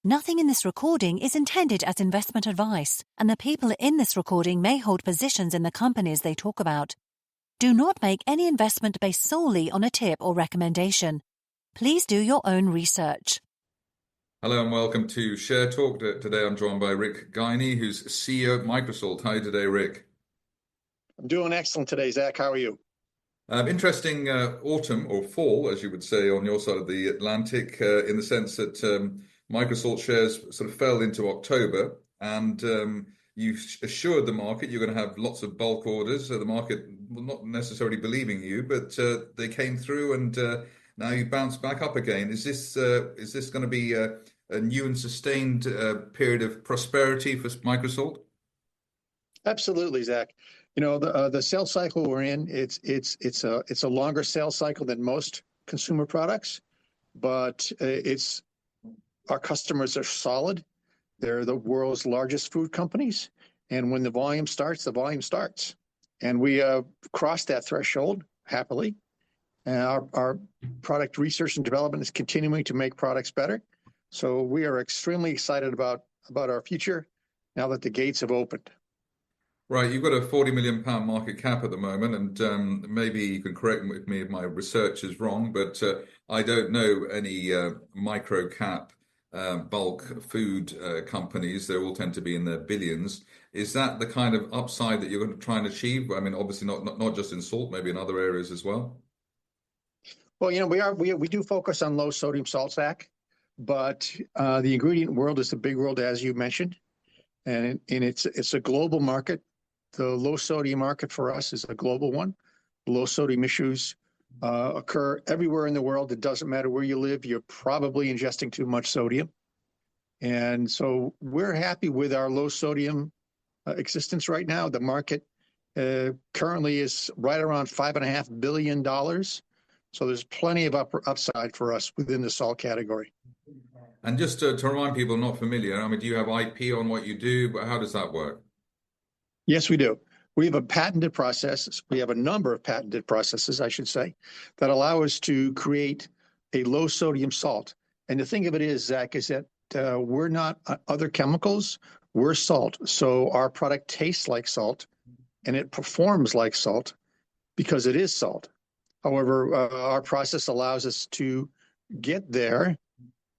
Nothing in this recording is intended as investment advice, and the people in this recording may hold positions in the companies they talk about. Do not make any investment based solely on a tip or recommendation. Please do your own research. Hello and welcome to Share Talk. Today I'm joined by Rick Guiney, who's CEO at MicroSalt. How are you today, Rick? I'm doing excellent today, Zach. How are you? Interesting autumn or fall, as you would say, on your side of the Atlantic, in the sense that MicroSalt shares sort of fell into October, and you assured the market you're going to have lots of bulk orders. The market was not necessarily believing you, but they came through, and now you bounce back up again. Is this going to be a new and sustained period of prosperity for MicroSalt? Absolutely, Zach. You know, the sales cycle we're in, it's a longer sales cycle than most consumer products, but our customers are solid. They're the world's largest food companies, and when the volume starts, the volume starts. And we crossed that threshold happily. And our product research and development is continuing to make products better. So we are extremely excited about our future now that the gates have opened. Right, you've got a £40 million market cap at the moment, and maybe you can correct me if my research is wrong, but I don't know any micro cap bulk food companies. They all tend to be in their billions. Is that the kind of upside that you're going to try and achieve? I mean, obviously not just in salt, maybe in other areas as well. Well, you know, we do focus on low sodium salt, Zach, but the ingredient world is a big world, as you mentioned, and it's a global market. The low sodium market for us is a global one. Low sodium issues occur everywhere in the world. It doesn't matter where you live, you're probably ingesting too much sodium. And so we're happy with our low sodium existence right now. The market currently is right around $5.5 billion. So there's plenty of upside for us within the salt category. And just to remind people not familiar, I mean, do you have IP on what you do? But how does that work? Yes, we do. We have a patented process. We have a number of patented processes, I should say, that allow us to create a low sodium salt. And the thing of it is, Zach, is that we're not other chemicals. We're salt. So our product tastes like salt and it performs like salt because it is salt. However, our process allows us to get there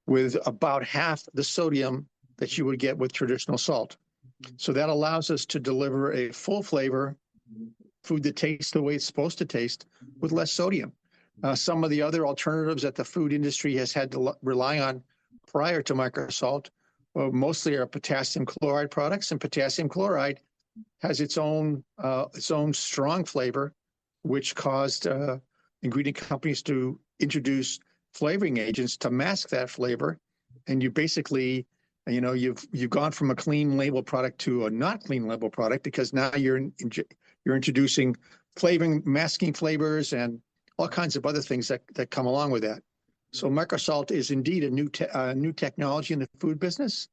with about half the sodium that you would get with traditional salt. So that allows us to deliver a full flavor food that tastes the way it's supposed to taste with less sodium. Some of the other alternatives that the food industry has had to rely on prior to MicroSalt mostly are potassium chloride products, and potassium chloride has its own strong flavor, which caused ingredient companies to introduce flavoring agents to mask that flavor, and you basically, you know, you've gone from a clean label product to a not clean label product because now you're introducing flavoring, masking flavors, and all kinds of other things that come along with that. So MicroSalt is indeed a new technology in the food business,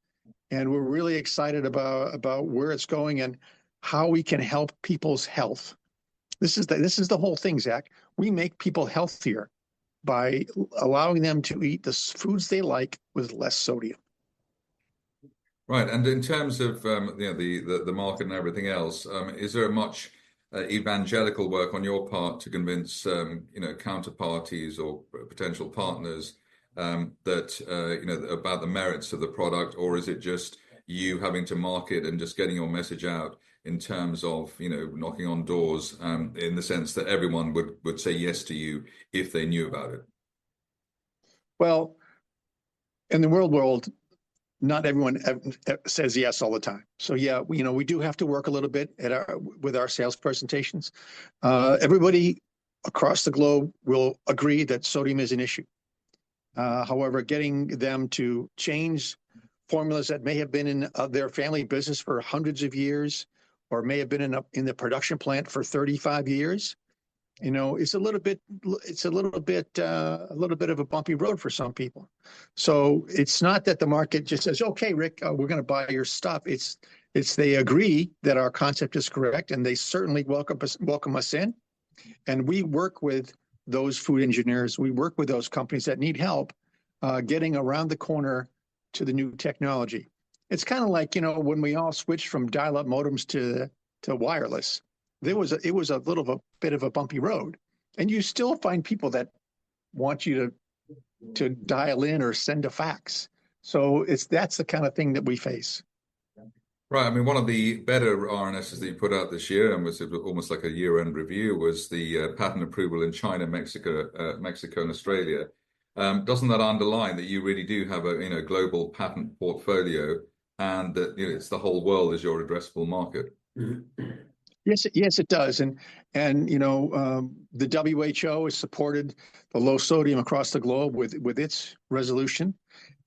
and we're really excited about where it's going and how we can help people's health. This is the whole thing, Zach. We make people healthier by allowing them to eat the foods they like with less sodium. Right, and in terms of the market and everything else, is there much evangelical work on your part to convince counterparties or potential partners that about the merits of the product, or is it just you having to market and just getting your message out in terms of knocking on doors in the sense that everyone would say yes to you if they knew about it? Well, in the world. Not everyone says yes all the time. So yeah, we do have to work a little bit with our sales presentations. Everybody across the globe will agree that sodium is an issue. However, getting them to change formulas that may have been in their family business for hundreds of years, or may have been in the production plant for 35 years, it's a little bit of a bumpy road for some people. So it's not that the market just says, okay, Rick, we're going to buy your stuff. It's they agree that our concept is correct, and they certainly welcome us in. And we work with those food engineers. We work with those companies that need help getting around the corner to the new technology. It's kind of like, when we all switched from dial-up modems to wireless, it was a bit of a bumpy road. And you still find people that want you to dial in or send a fax. So that's the kind of thing that we face. Right. I mean, one of the better RNSs that you put out this year, and was almost like a year-end review, was the patent approval in China, Mexico, and Australia. Doesn't that underline that you really do have a global patent portfolio, and that it's the whole world is your addressable market? Yes, it does. And the WHO has supported the low sodium across the globe with its resolution.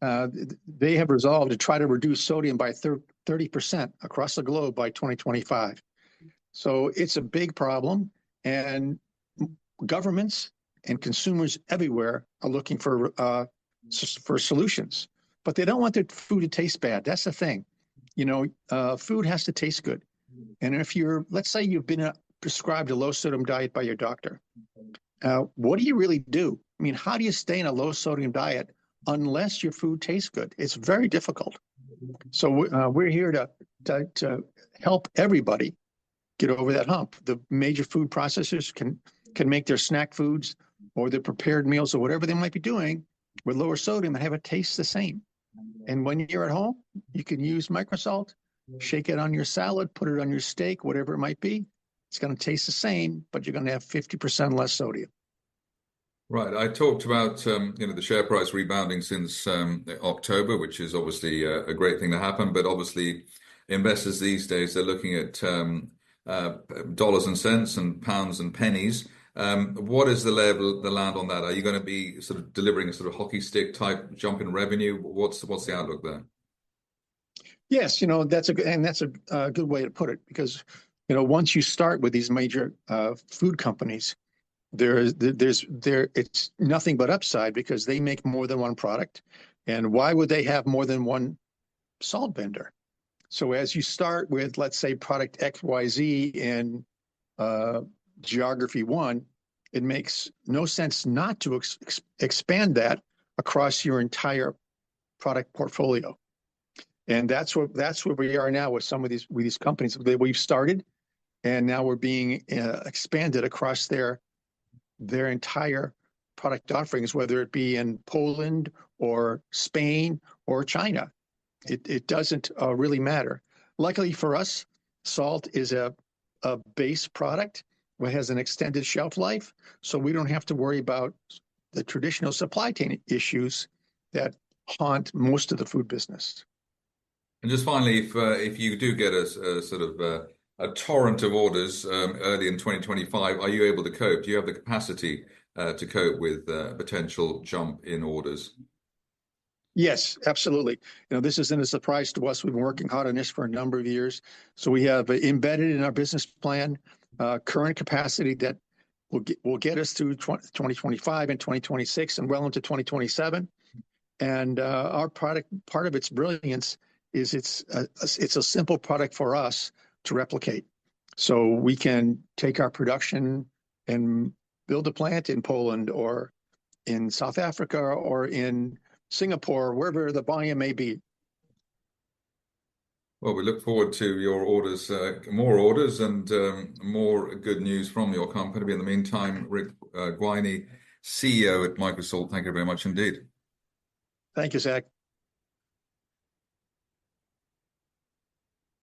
They have resolved to try to reduce sodium by 30% across the globe by 2025. So it's a big problem, and governments and consumers everywhere are looking for solutions, but they don't want their food to taste bad. That's the thing. Food has to taste good. And if let's say you've been prescribed a low sodium diet by your doctor, what do you really do? I mean, how do you stay in a low sodium diet unless your food tastes good? It's very difficult. So we're here to help everybody get over that hump. The major food processors can make their snack foods or their prepared meals or whatever they might be doing with lower sodium and have it taste the same. And when you're at home, you can use MicroSalt, shake it on your salad, put it on your steak, whatever it might be. It's going to taste the same, but you're going to have 50% less sodium. Right. I talked about the share price rebounding since October, which is obviously a great thing to happen. But obviously, investors these days, they're looking at dollars and cents and pounds and pennies. What is the land on that? Are you going to be sort of delivering a sort of hockey stick type jump in revenue? What's the outlook there? Yes, that's a good way to put it, because once you start with these major food companies, it's nothing but upside, because they make more than one product, and why would they have more than one salt vendor? So as you start with, let's say, product XYZ in geography 1, it makes no sense not to expand that across your entire product portfolio. And that's where we are now with some of these companies that we've started, and now we're being expanded across their entire product offerings, whether it be in Poland or Spain or China. It doesn't really matter. Luckily for us, salt is a base product that has an extended shelf life, so we don't have to worry about the traditional supply chain issues that haunt most of the food business. And just finally, if you do get a sort of a torrent of orders early in 2025, are you able to cope? Do you have the capacity to cope with a potential jump in orders? Yes, absolutely. This isn't a surprise to us. We've been working hard on this for a number of years. So we have embedded in our business plan current capacity that will get us through 2025 and 2026 and well into 2027. And our product, part of its brilliance is it's a simple product for us to replicate. So we can take our production and build a plant in Poland or in South Africa or in Singapore, wherever the volume may be. Well, we look forward to your orders, more orders, and more good news from your company. In the meantime, Rick Guiney, CEO at MicroSalt, thank you very much indeed. Thank you, Zach.